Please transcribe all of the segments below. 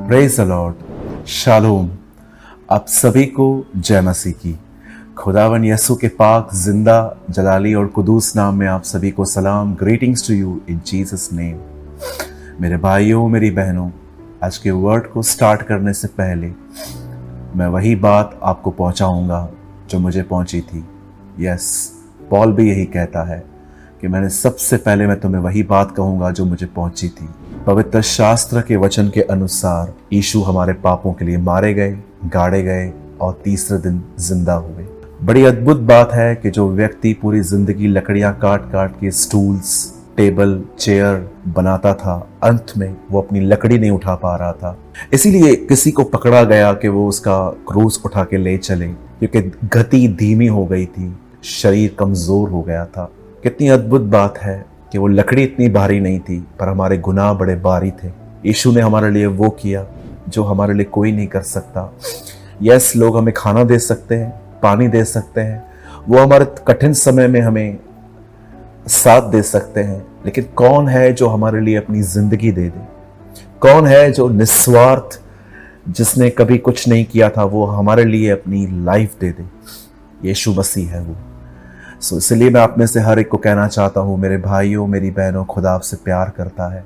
Praise the Lord. Shalom. आप सभी को जय मसीह की। खुदावन यसु के पाक जिंदा जलाली और कुदूस नाम में आप सभी को सलाम। Greetings to you in Jesus name. मेरे भाइयों, मेरी बहनों, आज के वर्ड को स्टार्ट करने से पहले मैं वही बात आपको पहुंचाऊंगा जो मुझे पहुंची थी। यस, पॉल भी यही कहता है कि सबसे पहले मैं तुम्हें वही बात कहूंगा जो मुझे पहुंची थी। पवित्र शास्त्र के वचन के अनुसार यीशु हमारे पापों के लिए मारे गए, गाड़े गए और तीसरे दिन जिंदा हुए। बड़ी अद्भुत बात है कि जो व्यक्ति पूरी जिंदगी लकड़ियां काट काट के स्टूल्स, टेबल, चेयर बनाता था, अंत में वो अपनी लकड़ी नहीं उठा पा रहा था। इसीलिए किसी को पकड़ा गया कि वो उसका क्रूस उठा के ले चले, क्योंकि गति धीमी हो गई थी, शरीर कमजोर हो गया था। कितनी अद्भुत बात है कि वो लकड़ी इतनी भारी नहीं थी, पर हमारे गुनाह बड़े भारी थे। यीशु ने हमारे लिए वो किया जो हमारे लिए कोई नहीं कर सकता। यस, लोग हमें खाना दे सकते हैं, पानी दे सकते हैं, वो हमारे कठिन समय में हमें साथ दे सकते हैं, लेकिन कौन है जो हमारे लिए अपनी जिंदगी दे दे? कौन है जो निस्वार्थ, जिसने कभी कुछ नहीं किया था, वो हमारे लिए अपनी लाइफ दे दे? यीशु मसीह है वो। इसलिए मैं आप में से हर एक को कहना चाहता हूँ, मेरे भाइयों, मेरी बहनों, खुदा आपसे प्यार करता है।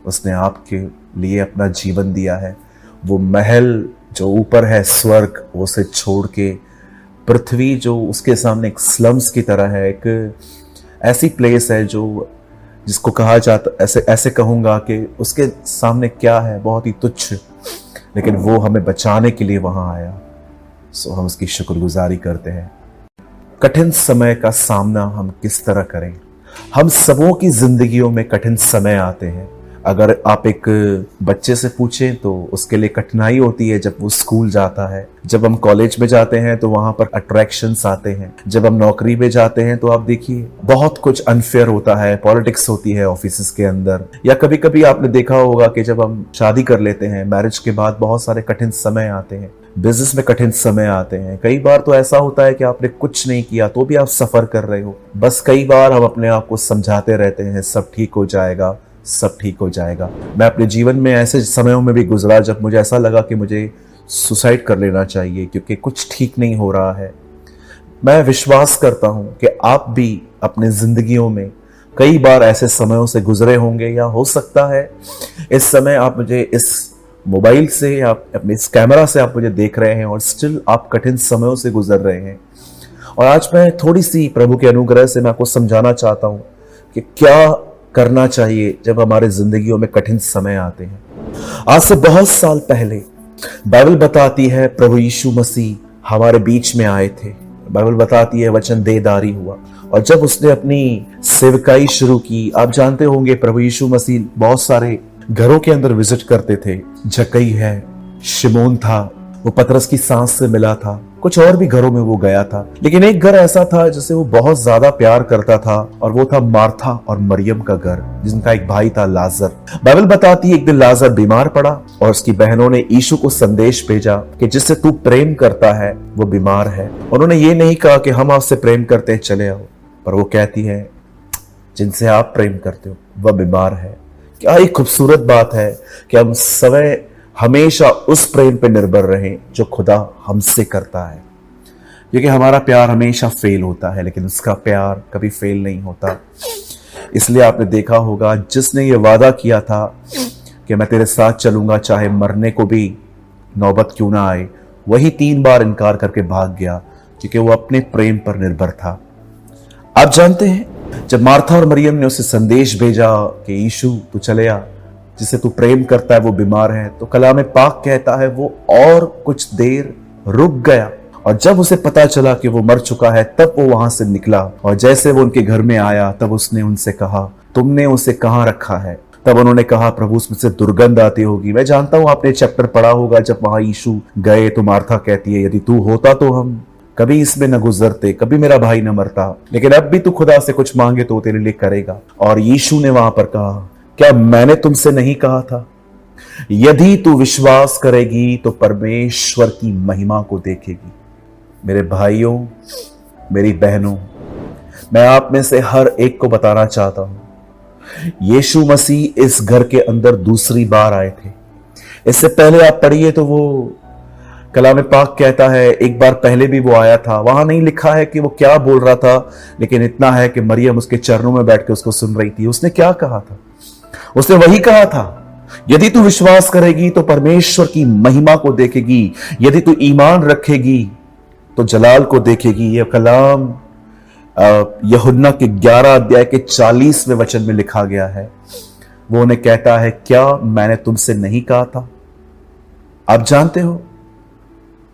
उसने आपके लिए अपना जीवन दिया है। वो महल जो ऊपर है, स्वर्ग, उसे छोड़ के पृथ्वी जो उसके सामने एक स्लम्स की तरह है, एक ऐसी प्लेस है जो जिसको कहा जाता, ऐसे कहूँगा कि उसके सामने क्या है, बहुत ही तुच्छ, लेकिन वो हमें बचाने के लिए वहाँ आया। हम उसकी शुक्रगुजारी करते हैं। कठिन समय का सामना हम किस तरह करें? हम सबों की जिंदगियों में कठिन समय आते हैं। अगर आप एक बच्चे से पूछें तो उसके लिए कठिनाई होती है जब वो स्कूल जाता है। जब हम कॉलेज में जाते हैं तो वहां पर अट्रैक्शंस आते हैं। जब हम नौकरी में जाते हैं तो आप देखिए बहुत कुछ अनफेयर होता है, पॉलिटिक्स होती है ऑफिस के अंदर। या कभी कभी आपने देखा होगा कि जब हम शादी कर लेते हैं, मैरिज के बाद बहुत सारे कठिन समय आते हैं, बिजनेस में कठिन समय आते हैं। कई बार तो ऐसा होता है कि आपने कुछ नहीं किया तो भी आप सफर कर रहे हो। बस कई बार हम अपने आप को समझाते रहते हैं, सब ठीक हो जाएगा, सब ठीक हो जाएगा। मैं अपने जीवन में ऐसे समयों में भी गुजरा जब मुझे ऐसा लगा कि मुझे सुसाइड कर लेना चाहिए, क्योंकि कुछ ठीक नहीं हो रहा है। मैं विश्वास करता हूं कि आप भी अपने जिंदगियों में कई बार ऐसे समयों से गुजरे होंगे, या हो सकता है इस समय आप मुझे इस मोबाइल से या अपने इस कैमरा से आप मुझे देख रहे हैं और स्टिल आप कठिन समयों से गुजर रहे हैं। और आज मैं थोड़ी सी प्रभु के अनुग्रह से मैं आपको समझाना चाहता हूं कि क्या करना चाहिए जब हमारे जिंदगियों में कठिन समय आते हैं। आज से बहुत साल पहले बाइबल बताती है प्रभु यीशु मसीह हमारे बीच में आए थे। बाइबल बताती है वचन देदारी हुआ, और जब उसने अपनी सेवकाई शुरू की, आप जानते होंगे प्रभु यीशु मसीह बहुत सारे घरों के अंदर विजिट करते थे। जकई है, शिमोन था, वो पतरस की सांस से मिला था, कुछ और भी घरों में वो गया था। लेकिन एक घर ऐसा था जिसे वो बहुत ज्यादा प्यार करता था, और वो था मार्था और मरियम का घर, जिनका एक भाई था लाजर। बाइबल बताती है एक दिन लाजर बीमार पड़ा और उसकी बहनों ने यीशु को संदेश भेजा कि जिससे तू प्रेम करता है वो बीमार है। उन्होंने ये नहीं कहा कि हम आपसे प्रेम करते हैं, चले आओ, पर वो कहती है जिनसे आप प्रेम करते हो वह बीमार है। क्या एक खूबसूरत बात है कि हम समय हमेशा उस प्रेम पे निर्भर रहें जो खुदा हमसे करता है, क्योंकि हमारा प्यार हमेशा फेल होता है, लेकिन उसका प्यार कभी फेल नहीं होता। इसलिए आपने देखा होगा, जिसने ये वादा किया था कि मैं तेरे साथ चलूंगा चाहे मरने को भी नौबत क्यों ना आए, वही 3 बार इनकार करके भाग गया, क्योंकि वो अपने प्रेम पर निर्भर था। आप जानते हैं, जब मार्था और मरियम ने उसे संदेश भेजा कि यीशु तू चले आ, जिसे तू प्रेम करता है वो बीमार है, तो कलाम पाक कहता है वो और कुछ देर रुक गया, और जब उसे पता चला कि वो मर चुका है तब वो वहां से निकला। और जैसे वो उनके घर में आया तब उसने उनसे कहा, तुमने उसे कहाँ रखा है? तब उन्होंने कहा, प्रभु उसमें से दुर्गंध आती होगी। मैं जानता हूं आपने चैप्टर पढ़ा होगा, जब वहां यीशु गए तो मार्था कहती है, यदि तू होता तो हम कभी इसमें न गुजरते, कभी मेरा भाई न मरता, लेकिन अब भी तू खुदा से कुछ मांगे तो तेरे लिए करेगा। और यीशु ने वहां पर कहा, क्या मैंने तुमसे नहीं कहा था, यदि तू विश्वास करेगी तो परमेश्वर की महिमा को देखेगी। मेरे भाइयों, मेरी बहनों, मैं आप में से हर एक को बताना चाहता हूं, यीशु मसीह इस घर के अंदर दूसरी बार आए थे। इससे पहले आप पढ़िए तो वो कलाम पाक कहता है, एक बार पहले भी वो आया था, वहां नहीं लिखा है कि वो क्या बोल रहा था, लेकिन इतना है कि मरियम उसके चरणों में बैठ के उसको सुन रही थी। उसने क्या कहा था? उसने वही कहा था, यदि तू विश्वास करेगी तो परमेश्वर की महिमा को देखेगी, यदि तू ईमान रखेगी तो जलाल को देखेगी। यह कलाम यूहन्ना के 11 अध्याय के 40वें वचन में लिखा गया है। वो उन्हें कहता है, क्या मैंने तुमसे नहीं कहा था? आप जानते हो,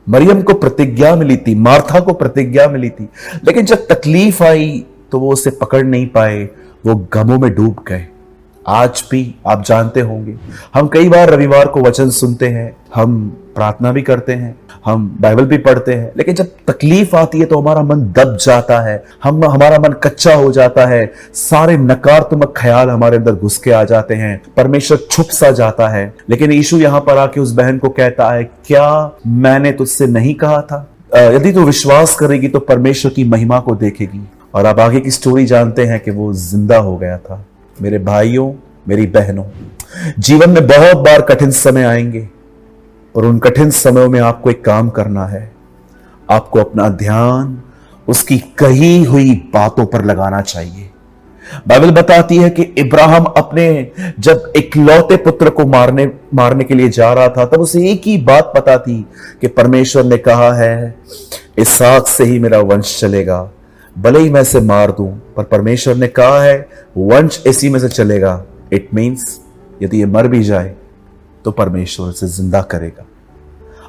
मरियम को प्रतिज्ञा मिली थी, मार्था को प्रतिज्ञा मिली थी, लेकिन जब तकलीफ आई तो वो उसे पकड़ नहीं पाए, वो गमों में डूब गए। आज भी आप जानते होंगे, हम कई बार रविवार को वचन सुनते हैं, हम प्रार्थना भी करते हैं, हम बाइबल भी पढ़ते हैं, लेकिन जब तकलीफ आती है तो हमारा मन दब जाता है, हमारा मन कच्चा हो जाता है, सारे नकारात्मक ख्याल हमारे अंदर घुस के आ जाते हैं, परमेश्वर छुप सा जाता है। लेकिन यीशु यहां पर आके उस बहन को कहता है, क्या मैंने तुझसे नहीं कहा था? यदि तू विश्वास करेगी तो परमेश्वर की महिमा को देखेगी। और आप आगे की स्टोरी जानते हैं कि वो जिंदा हो गया था। मेरे भाइयों, मेरी बहनों, जीवन में बहुत बार कठिन समय आएंगे और उन कठिन समयों में आपको एक काम करना है, आपको अपना ध्यान उसकी कही हुई बातों पर लगाना चाहिए। बाइबल बताती है कि इब्राहिम अपने जब इकलौते पुत्र को मारने के लिए जा रहा था, तब उसे एक ही बात पता थी कि परमेश्वर ने कहा है, इसहाक से ही मेरा वंश चलेगा। भले ही मैं इसे मार दूं, पर परमेश्वर ने कहा है वंश इसी में से चलेगा। इट मीन्स यदि ये मर भी जाए तो परमेश्वर इसे जिंदा करेगा।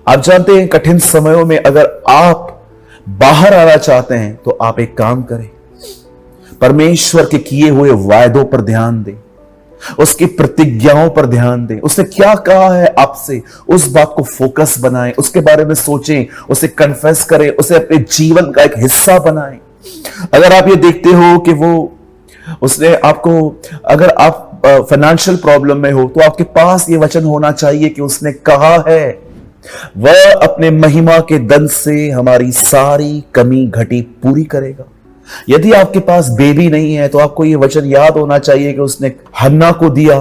आप जानते हैं, कठिन समयों में अगर आप बाहर आना चाहते हैं तो आप एक काम करें, परमेश्वर के किए हुए वायदों पर ध्यान दें, उसकी प्रतिज्ञाओं पर ध्यान दें। उसने क्या कहा है आपसे, उस बात को फोकस बनाएं, उसके बारे में सोचें, उसे कन्फेस करें, उसे अपने जीवन का एक हिस्सा बनाएं। अगर आप ये देखते हो कि उसने आपको, अगर आप फाइनेंशियल प्रॉब्लम में हो तो आपके पास ये वचन होना चाहिए कि उसने कहा है वह अपने महिमा के दंड से हमारी सारी कमी घटी पूरी करेगा। यदि आपके पास बेबी नहीं है तो आपको ये वचन याद होना चाहिए कि उसने हन्ना को दिया,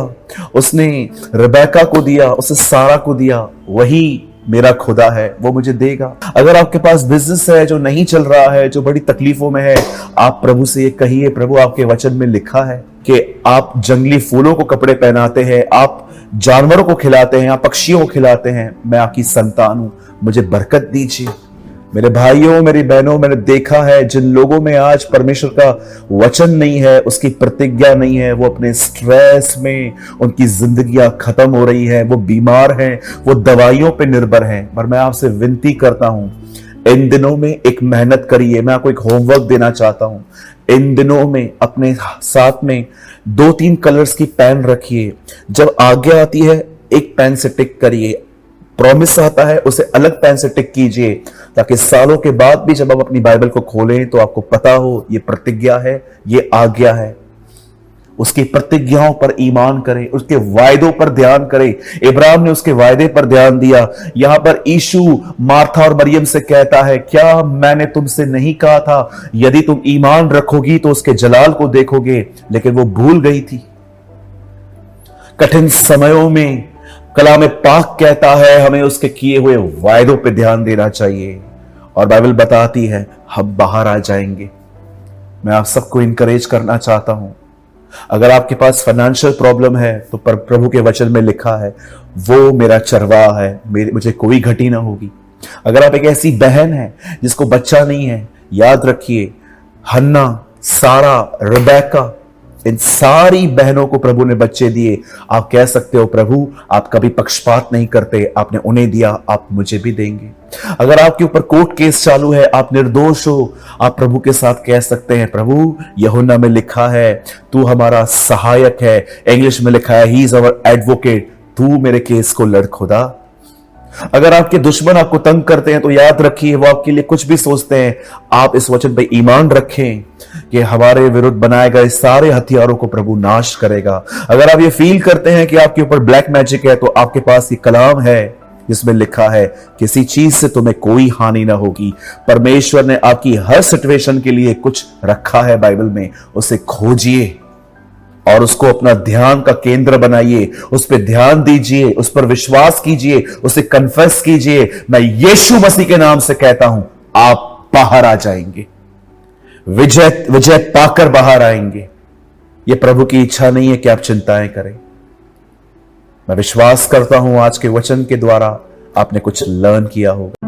उसने रिबेका को दिया, उसने सारा को दिया। वही मेरा खुदा है, वो मुझे देगा। अगर आपके पास बिजनेस है जो नहीं चल रहा है, जो बड़ी तकलीफों में है, आप प्रभु से ये कहिए, प्रभु आपके वचन में लिखा है कि आप जंगली फूलों को कपड़े पहनाते हैं, आप जानवरों को खिलाते हैं, आप पक्षियों को खिलाते हैं, मैं आपकी संतान हूं, मुझे बरकत दीजिए। मेरे भाइयों, मेरी बहनों, मैंने देखा है जिन लोगों में आज परमेश्वर का वचन नहीं है, उसकी प्रतिज्ञा नहीं है, वो अपने स्ट्रेस में उनकी जिंदगियां खत्म हो रही है, वो बीमार हैं, वो दवाइयों पे निर्भर हैं। पर मैं आपसे विनती करता हूं, इन दिनों में एक मेहनत करिए। मैं आपको एक होमवर्क देना चाहता हूं। इन दिनों में अपने साथ में 2-3 कलर्स की पेन रखिए। जब आज्ञा आती है एक पेन से टिक करिए, प्रॉमिस आता है उसे अलग पेन से टिक कीजिए, ताकि सालों के बाद भी जब आप अपनी बाइबल को खोलें तो आपको पता हो ये प्रतिज्ञा है, ये आज्ञा है। उसकी प्रतिज्ञाओं पर ईमान करें, उसके वायदों पर ध्यान करें। इब्राहिम ने उसके वायदे पर ध्यान दिया। यहां पर यीशु मार्था और मरियम से कहता है, क्या मैंने तुमसे नहीं कहा था, यदि तुम ईमान रखोगी तो उसके जलाल को देखोगे। लेकिन वो भूल गई थी। कठिन समयों में कलाम पाक कहता है हमें उसके किए हुए वायदों पर ध्यान देना चाहिए, और बाइबल बताती है हम बाहर आ जाएंगे। मैं आप सबको इनकरेज करना चाहता हूं, अगर आपके पास फाइनेंशियल प्रॉब्लम है तो प्रभु के वचन में लिखा है वो मेरा चरवाहा है, मुझे कोई घटी ना होगी। अगर आप एक ऐसी बहन है जिसको बच्चा नहीं है, याद रखिए हन्ना, सारा, रिबेका, इन सारी बहनों को प्रभु ने बच्चे दिए। आप कह सकते हो प्रभु आप कभी पक्षपात नहीं करते, आपने उन्हें दिया, आप मुझे भी देंगे। अगर आपके ऊपर कोर्ट केस चालू है, आप निर्दोष हो, आप प्रभु के साथ कह सकते हैं प्रभु यूहन्ना में लिखा है तू हमारा सहायक है, इंग्लिश में लिखा है ही इज आवर एडवोकेट, तू मेरे केस को लड़ खुदा। अगर आपके दुश्मन आपको तंग करते हैं तो याद रखिए वो आपके लिए कुछ भी सोचते हैं, आप इस वचन पे ईमान रखें कि हमारे विरुद्ध बनाए गए सारे हथियारों को प्रभु नाश करेगा। अगर आप ये फील करते हैं कि आपके ऊपर ब्लैक मैजिक है तो आपके पास ये कलाम है जिसमें लिखा है किसी चीज से तुम्हें कोई हानि ना होगी। परमेश्वर ने आपकी हर सिचुएशन के लिए कुछ रखा है बाइबल में, उसे खोजिए, और उसको अपना ध्यान का केंद्र बनाइए, उस पर ध्यान दीजिए, उस पर विश्वास कीजिए, उसे कन्फेस कीजिए, मैं यीशु मसीह के नाम से कहता हूं, आप बाहर आ जाएंगे, विजय विजय पाकर बाहर आएंगे। यह प्रभु की इच्छा नहीं है कि आप चिंताएं करें। मैं विश्वास करता हूं आज के वचन के द्वारा आपने कुछ लर्न किया होगा।